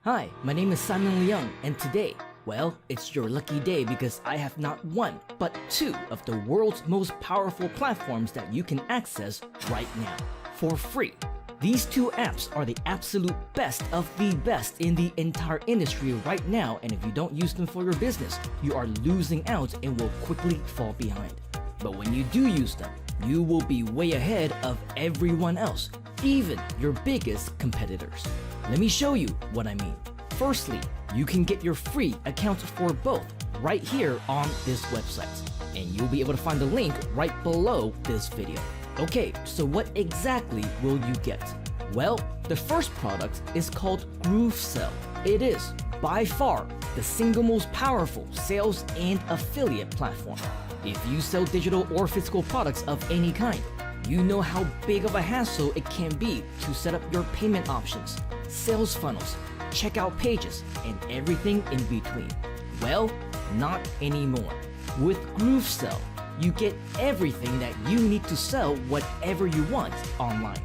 Hi, my name is Simon Leung, and today, well, it's your lucky day because I have not one, but two of the world's most powerful platforms that you can access right now, for free. These two apps are the absolute best of the best in the entire industry right now, and if you don't use them for your business, you are losing out and will quickly fall behind. But when you do use them, you will be way ahead of everyone else, even your biggest competitors. Let me show you what I mean. Firstly, you can get your free account for both right here on this website, and you'll be able to find the link right below this video. Okay, so what exactly will you get? Well, the first product is called GrooveSell. It is, by far, the single most powerful sales and affiliate platform. If you sell digital or physical products of any kind, you know how big of a hassle it can be to set up your payment options, sales funnels, checkout pages, and everything in between. Well, not anymore. With GrooveSell, you get everything that you need to sell whatever you want online.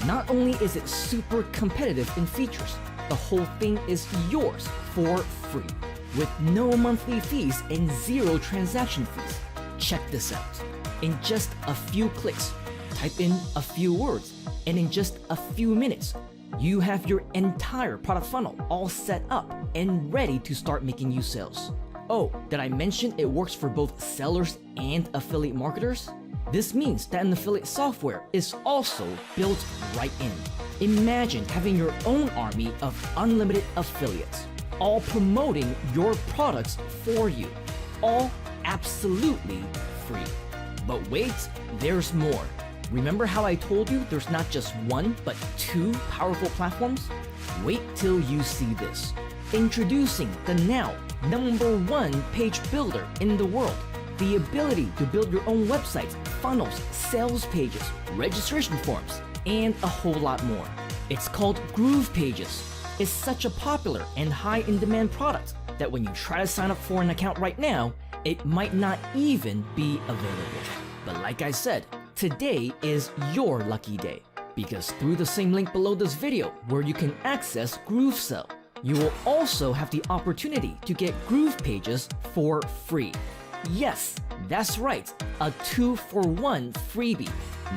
Not only is it super competitive in features, the whole thing is yours for free, with no monthly fees and zero transaction fees. Check this out. In just a few clicks, type in a few words, and in just a few minutes, you have your entire product funnel all set up and ready to start making you sales. Oh, did I mention it works for both sellers and affiliate marketers? This means that an affiliate software is also built right in. Imagine having your own army of unlimited affiliates, all promoting your products for you, all absolutely free. But wait, there's more. Remember how I told you there's not just one, but two powerful platforms? Wait till you see this. Introducing the now #1 page builder in the world. The ability to build your own websites, funnels, sales pages, registration forms, and a whole lot more. It's called GroovePages. It's such a popular and high in demand product that when you try to sign up for an account right now, it might not even be available. But like I said, today is your lucky day, because through the same link below this video where you can access GrooveSell, you will also have the opportunity to get GroovePages for free. Yes, that's right, a 2-for-1 freebie.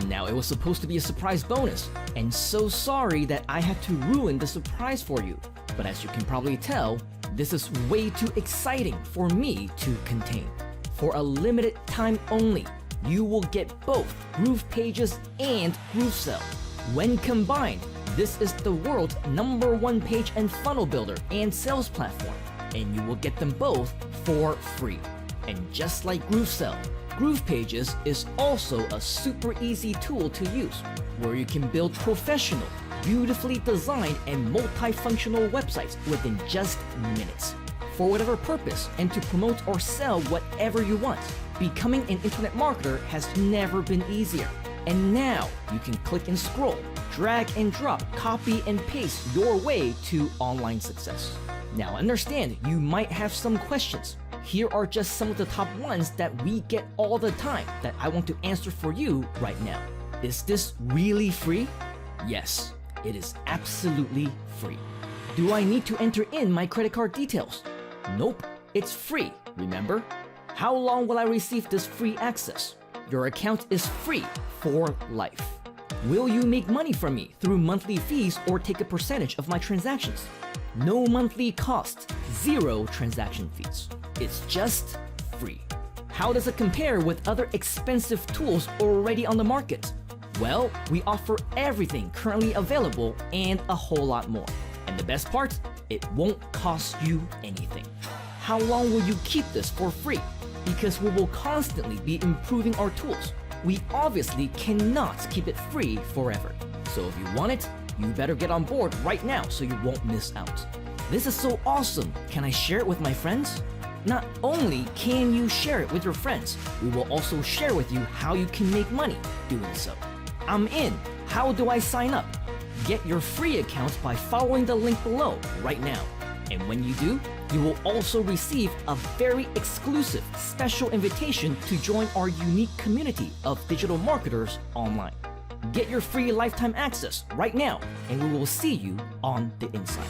Now, it was supposed to be a surprise bonus, and so sorry that I had to ruin the surprise for you. But as you can probably tell, this is way too exciting for me to contain. For a limited time only, you will get both GroovePages and GrooveSell. When combined, this is the world's #1 page and funnel builder and sales platform, and you will get them both for free. And just like GrooveSell, GroovePages is also a super easy tool to use, where you can build professional, beautifully designed and multifunctional websites within just minutes, for whatever purpose, and to promote or sell whatever you want. Becoming an internet marketer has never been easier. And now you can click and scroll, drag and drop, copy and paste your way to online success. Now understand, you might have some questions. Here are just some of the top ones that we get all the time that I want to answer for you right now. Is this really free? Yes, it is absolutely free. Do I need to enter in my credit card details? Nope, it's free, remember? How long will I receive this free access? Your account is free for life. Will you make money from me through monthly fees or take a percentage of my transactions? No monthly cost, zero transaction fees. It's just free. How does it compare with other expensive tools already on the market? Well, we offer everything currently available and a whole lot more. And the best part, it won't cost you anything. How long will you keep this for free? Because we will constantly be improving our tools. We obviously cannot keep it free forever. So if you want it, you better get on board right now so you won't miss out. This is so awesome. Can I share it with my friends? Not only can you share it with your friends, we will also share with you how you can make money doing so. I'm in. How do I sign up? Get your free account by following the link below right now. And when you do, you will also receive a very exclusive special invitation to join our unique community of digital marketers online. Get your free lifetime access right now, and we will see you on the inside.